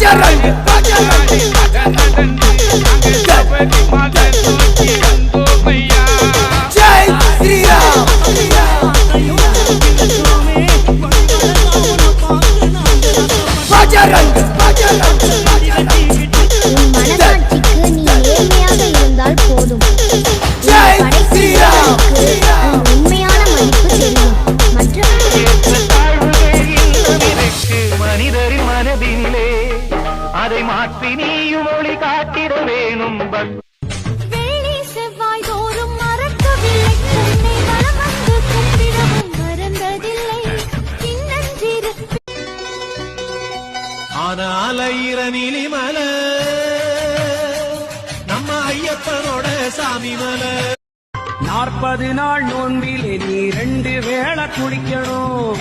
பஜரங் ஜெய் ஸ்ரீராம் பஜரங் மனசாட்சிக்கு நீ நேர்மையாக இருந்தால் போதும். ஜெய் ஸ்ரீராம் உண்மையான மதிப்பு தெரியும். மற்ற மனிதரின் மனதிலே அதை மாற்றி நீயும் ஒளி காட்டிட வேணும். வெள்ளி செவ்வாய் தோறும் மறக்கவில்லை. உன்னை வலம் வந்து கும்பிடவும் மறந்ததில்லை. இன்னெஞ்சிரு ஆனால இரநிலி மலை நம்ம ஐயப்பனோட சாமி மலை. 40 நாள் நோன்பிலே நீ 2 வேளை குளிக்கணும்.